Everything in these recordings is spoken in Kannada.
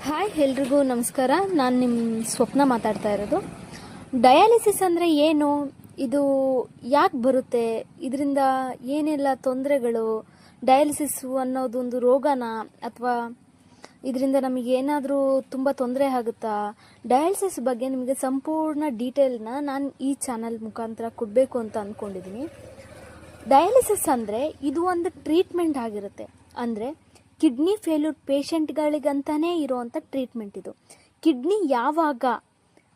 ಹಾಯ್ ಎಲ್ರಿಗೂ ನಮಸ್ಕಾರ. ನಾನು ನಿಮ್ಮ ಸ್ವಪ್ನ ಮಾತಾಡ್ತಾ ಇರೋದು. ಡಯಾಲಿಸಿಸ್ ಅಂದರೆ ಏನು, ಇದು ಯಾಕೆ ಬರುತ್ತೆ, ಇದರಿಂದ ಏನೆಲ್ಲ ತೊಂದರೆಗಳು, ಡಯಾಲಿಸಿಸು ಅನ್ನೋದೊಂದು ರೋಗನ ಅಥವಾ ಇದರಿಂದ ನಮಗೆ ಏನಾದರೂ ತುಂಬ ತೊಂದರೆ ಆಗುತ್ತಾ, ಡಯಾಲಿಸಿಸ್ ಬಗ್ಗೆ ನಿಮಗೆ ಸಂಪೂರ್ಣ ಡೀಟೇಲ್ನ ನಾನು ಈ ಚಾನಲ್ ಮುಖಾಂತರ ಕೊಡಬೇಕು ಅಂತ ಅಂದ್ಕೊಂಡಿದ್ದೀನಿ. ಡಯಾಲಿಸಿಸ್ ಅಂದರೆ ಇದು ಒಂದು ಟ್ರೀಟ್ಮೆಂಟ್ ಆಗಿರುತ್ತೆ. ಅಂದರೆ ಕಿಡ್ನಿ ಫೇಲ್ಯೂರ್ ಪೇಷಂಟ್ಗಳಿಗಂತಲೇ ಇರೋವಂಥ ಟ್ರೀಟ್ಮೆಂಟ್ ಇದು. ಕಿಡ್ನಿ ಯಾವಾಗ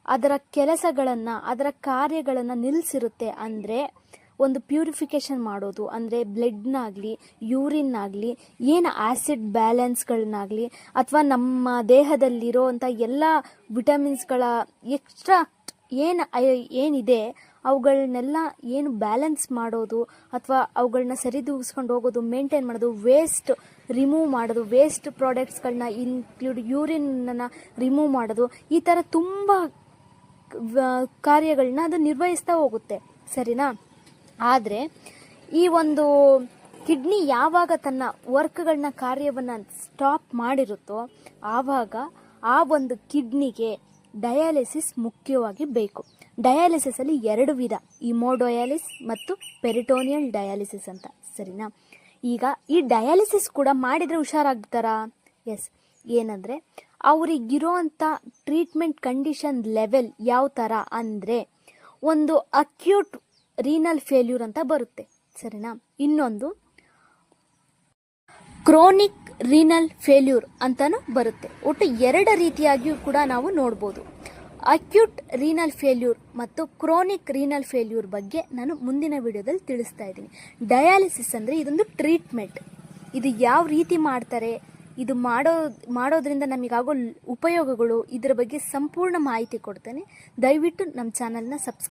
ಅದರ ಕೆಲಸಗಳನ್ನು, ಅದರ ಕಾರ್ಯಗಳನ್ನು ನಿಲ್ಲಿಸಿರುತ್ತೆ ಅಂದರೆ ಒಂದು ಪ್ಯೂರಿಫಿಕೇಷನ್ ಮಾಡೋದು, ಅಂದರೆ ಬ್ಲಡ್ನಾಗಲಿ ಯೂರಿನ್ನಾಗಲಿ ಏನು ಆ್ಯಸಿಡ್ ಬ್ಯಾಲೆನ್ಸ್ಗಳನ್ನಾಗಲಿ ಅಥವಾ ನಮ್ಮ ದೇಹದಲ್ಲಿರೋವಂಥ ಎಲ್ಲ ವಿಟಮಿನ್ಸ್ಗಳ ಎಕ್ಸ್ಟ್ರಾ ಏನಿದೆ ಅವುಗಳನ್ನೆಲ್ಲ ಏನು ಬ್ಯಾಲೆನ್ಸ್ ಮಾಡೋದು ಅಥವಾ ಅವುಗಳನ್ನ ಸರಿದೂಗಿಸ್ಕೊಂಡು ಹೋಗೋದು, ಮೇಂಟೈನ್ ಮಾಡೋದು, ವೇಸ್ಟ್ ರಿಮೂವ್ ಮಾಡೋದು, ವೇಸ್ಟ್ ಪ್ರಾಡಕ್ಟ್ಸ್ಗಳನ್ನ ಇನ್ಕ್ಲೂಡ್ ಯೂರಿನ್ನ ರಿಮೂವ್ ಮಾಡೋದು, ಈ ಥರ ತುಂಬ ಕಾರ್ಯಗಳನ್ನ ಅದು ನಿರ್ವಹಿಸ್ತಾ ಹೋಗುತ್ತೆ, ಸರಿನಾ. ಆದರೆ ಈ ಒಂದು ಕಿಡ್ನಿ ಯಾವಾಗ ತನ್ನ ವರ್ಕ್ಗಳನ್ನ ಕಾರ್ಯವನ್ನು ಸ್ಟಾಪ್ ಮಾಡಿರುತ್ತೋ ಆವಾಗ ಆ ಒಂದು ಕಿಡ್ನಿಗೆ ಡಯಾಲಿಸಿಸ್ ಮುಖ್ಯವಾಗಿ ಬೇಕು. ಡಯಾಲಿಸಿಸಲ್ಲಿ ಎರಡು ವಿಧ, ಇಮೋಡಯಾಲಿಸ್ ಮತ್ತು ಪೆರಿಟೋನಿಯಲ್ ಡಯಾಲಿಸಿಸ್ ಅಂತ, ಸರಿನಾ. ಈಗ ಈ ಡಯಾಲಿಸಿಸ್ ಕೂಡ ಮಾಡಿದರೆ ಹುಷಾರಾಗ್ತಾರಾ? ಎಸ್. ಏನಂದರೆ ಅವರಿಗಿರೋವಂಥ ಟ್ರೀಟ್ಮೆಂಟ್ ಕಂಡೀಷನ್ ಲೆವೆಲ್ ಯಾವ ಥರ ಅಂದರೆ, ಒಂದು ಅಕ್ಯೂಟ್ ರೀನಲ್ ಫೇಲ್ಯೂರ್ ಅಂತ ಬರುತ್ತೆ, ಸರಿನಾ. ಇನ್ನೊಂದು ಕ್ರೋನಿಕ್ ರೀನಲ್ ಫೇಲ್ಯೂರ್ ಅಂತಲೂ ಬರುತ್ತೆ. ಒಟ್ಟು ಎರಡು ರೀತಿಯಾಗಿಯೂ ಕೂಡ ನಾವು ನೋಡ್ಬೋದು. ಅಕ್ಯೂಟ್ ರೀನಲ್ ಫೇಲ್ಯೂರ್ ಮತ್ತು ಕ್ರೋನಿಕ್ ರೀನಲ್ ಫೇಲ್ಯೂರ್ ಬಗ್ಗೆ ನಾನು ಮುಂದಿನ ವಿಡಿಯೋದಲ್ಲಿ ತಿಳಿಸ್ತಾ ಇದ್ದೀನಿ. ಡಯಾಲಿಸಿಸ್ ಅಂದರೆ ಇದೊಂದು ಟ್ರೀಟ್ಮೆಂಟ್. ಇದು ಯಾವ ರೀತಿ ಮಾಡ್ತಾರೆ, ಇದು ಮಾಡೋದ್ರಿಂದ ನಮಗಾಗೋ ಉಪಯೋಗಗಳು, ಇದರ ಬಗ್ಗೆ ಸಂಪೂರ್ಣ ಮಾಹಿತಿ ಕೊಡ್ತೇನೆ. ದಯವಿಟ್ಟು ನಮ್ಮ ಚಾನಲ್ನ ಸಬ್ಸ್ಕ್ರೈಬ್